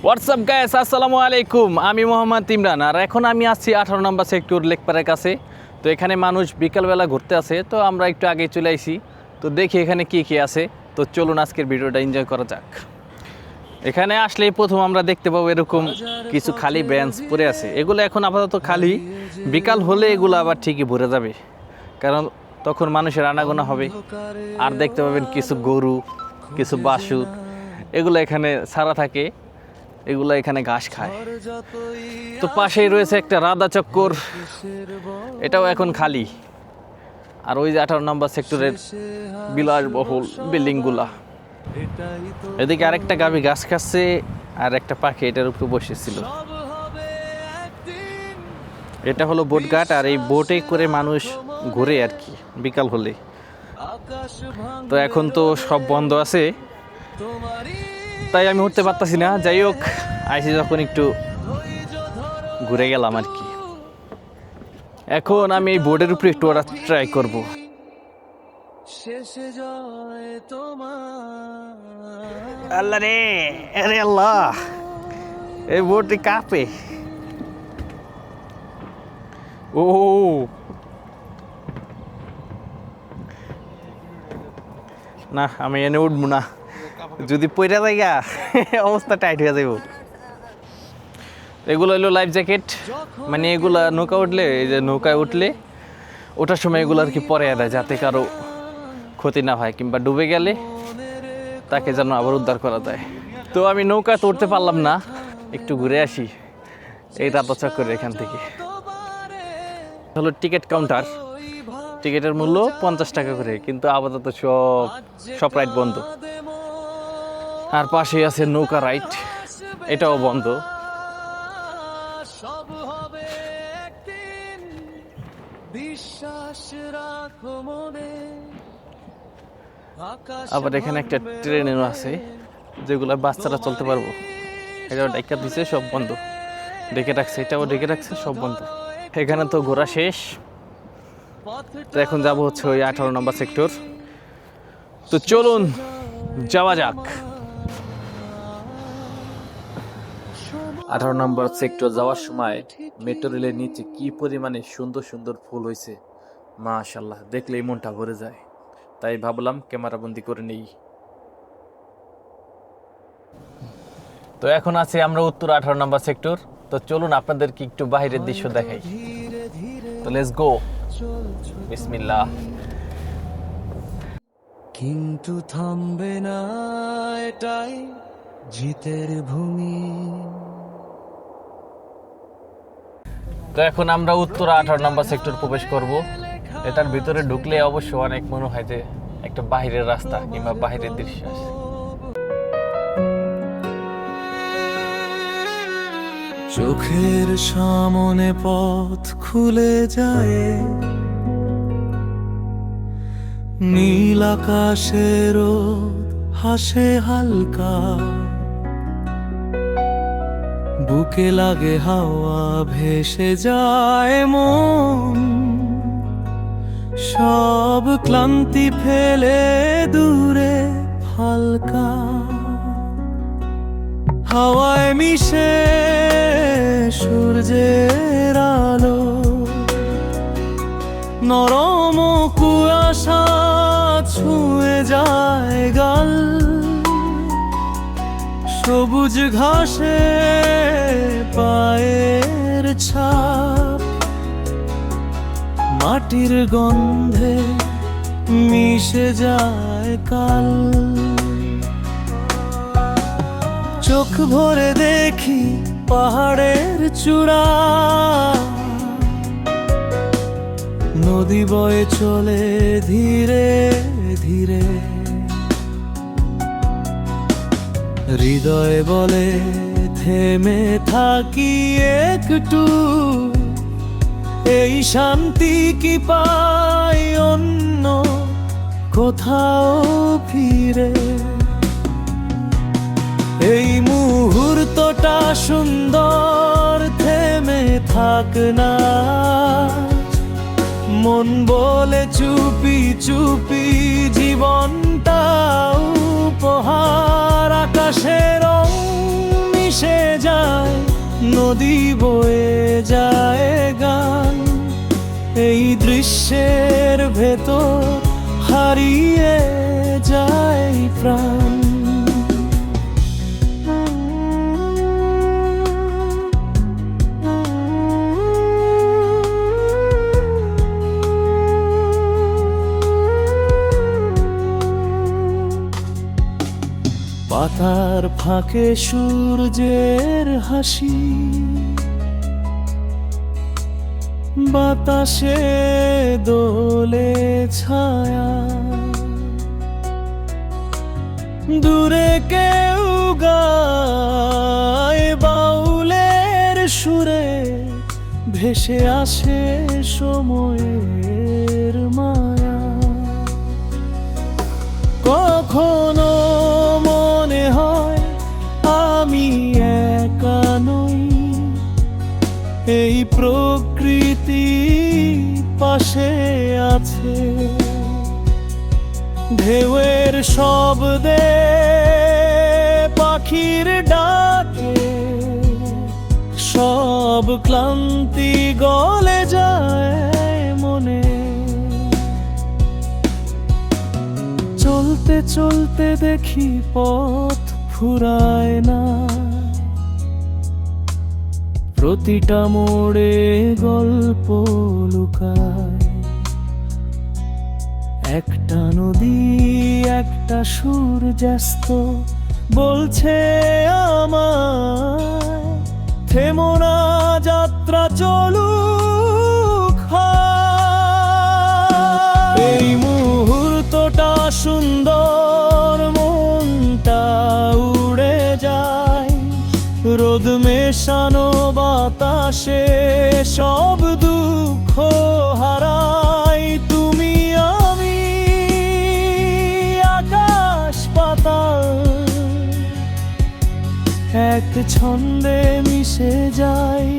WhatsApp guys, আসসালামু আলাইকুম। আমি মোহাম্মদ ইমরান, আর এখন আমি আছি 18 নম্বর সেক্টর লেকপাড়ের কাছে। তো এখানে মানুষ বিকালবেলা ঘুরতে আসে, তো আমরা একটু আগে চলে আইছি। তো দেখি এখানে কি কি আছে। তো চলুন আজকের ভিডিওটা এনজয় করা যাক। এখানে আসলেই প্রথম আমরা দেখতে পাবো এরকম কিছু খালি বেঞ্চ পড়ে আছে। এগুলো এখন আপাতত খালি, বিকাল হলে এগুলো আবার ঠিকই ভরে যাবে, কারণ তখন মানুষের আনাগোনা হবে। আর দেখতে পাবেন কিছু গরু, কিছু বাছুর, এগুলো এখানে ছাড়া থাকে, এগুলো এখানে ঘাস খায়। তো পাশেই রয়েছে একটা রাধা চক্কর, এটাও এখন খালি। আর ওই যে 18 নম্বর সেক্টরের বিলাসবহুল বিল্ডিংগুলা। এদিকে আরেকটা গাভী ঘাস খাচ্ছে, আর একটা পাখি এটার উপরে বসেছিল। এটা হলো বোট ঘাট, আর এই বোটে করে মানুষ ঘুরে আর কি বিকাল হলে। তো এখন তো সব বন্ধ আছে, তাই আমি উঠতে পারতাছি না। যাই হোক, আইসি যখন একটু ঘুরে গেলাম আর কি। এখন আমি এই বোর্ডের উপরে একটু ওরা ট্রাই করব। আল্লাহ রে, আরে আল্লাহ, এই বোর্ডটি কাঁপে। ও না, আমি এনে উঠবো না, যদি পয়রা জায়গা অবস্থা টাইট হয়ে যাবো। এগুলো হলো লাইফ জ্যাকেট, মানে এগুলা নৌকা উঠলে, এই যে নৌকায় উঠলে ওঠার সময় এগুলো আর কি পরে দেয়, যাতে কারো ক্ষতি না হয়, কিংবা ডুবে গেলে তাকে যেন আবার উদ্ধার করা যায়। তো আমি নৌকা তো উঠতে পারলাম না, একটু ঘুরে আসি এই রাধা চক্করের এখান থেকে। হলো টিকিট কাউন্টার, টিকিটের মূল্য 50 টাকা করে, কিন্তু আপাতত সব রাইড বন্ধ। আর পাশেই আছে নৌকা রাইড, এটাও বন্ধ। আবার এখানে একটা ট্রেনও আছে, যেগুলো বাচ্চারা চলতে পারবো। এটাও ডেকে দিচ্ছে, সব বন্ধ। ডেকে রাখছে, এটাও ডেকে রাখছে, সব বন্ধ। এখানে তো ঘোরা শেষ। তো এখন যাবো হচ্ছে ওই 18 নম্বর সেক্টর। তো চলুন যাওয়া যাক। 18 নম্বর সেক্টর যাওয়ার সময় মেট্রো রেলের নিচে কি পরিমাণে সুন্দর সুন্দর ফুল হয়েছে, মাশাআল্লাহ, দেখলেই মনটা ভরে যায়। তাই ভাবলাম ক্যামেরা বন্দি করে নেই। তো এখন আছি আমরা উত্তর 18 নম্বর সেক্টর। তো চলুন আপনাদেরকে একটু বাইরের দৃশ্য দেখাই। তো লেটস গো, বিসমিল্লাহ। কিন্তু থামবে না, এটাই জিতের ভূমি। তো এখন আমরা উত্তর 18 নম্বর সেক্টর প্রবেশ করব। এটার ভিতরে ঢুকলে অবশ্য অনেক মনে হয় যে একটা বাহিরের রাস্তা কিংবা বাহিরের দৃশ্য আছে। চোখের সামনে পথ খুলে যায়, নীল আকাশের হাসে হালকা, বুকে লাগে হাওয়া, ভেসে যায় মন, সব ক্লান্তি ফেলে দূরে হালকা। হাওয়ায় মিশে সূর্যের আলো, নরম কুয়াশা ছুঁয়ে যায় গাল, সবুজ ঘাসে পায়ের ছাপ, মাটির গন্ধে মিশে যায় কাল। চোখ ভরে দেখি পাহাড়ের চূড়া, নদী বয়ে চলে ধীরে ধীরে, হৃদয় বলে থেমে থাকি একটু, এই শান্তি কি পাই অন্য কোথাও ফিরে। এই মুহূর্তটা সুন্দর, থেমে থাক না, মন বলে চুপি চুপি জীবনটা উপহার। আকাশের রং মিশে নদী বয়ে যায় গান, এই দৃশ্যের ভেতর হারিয়ে যায় প্রাণ। পাতার ফাঁকে সূর্যের হাসি, বাতাসে দোলে ছায়া, দূরে কেউ গায় বাউলের সুরে, ভেসে আসে সময়ের মায়া। কখনো মনে হয় আমি একা নই, এই প্রকৃতি পাশে আছে। ঢেউয়ের শব্দে পাখির ডাকে সব ক্লান্তি গলে যায় মনে। চলতে চলতে দেখি পথ ফুরায় না, প্রতিটা মোড়ে গল্প লুকায়। একটা নদী একটা সূর্যাস্ত বলছে আমায়, থেমো না যাত্রা চলুক হায়। এই মুহূর্তটা সুন্দর, মনটা উড়ে যায়, রোদ মেশানো বাতাসে সব দুঃখ হারাই। তুমি আমি আকাশ পাতাল এক ছন্দে মিশে যাই।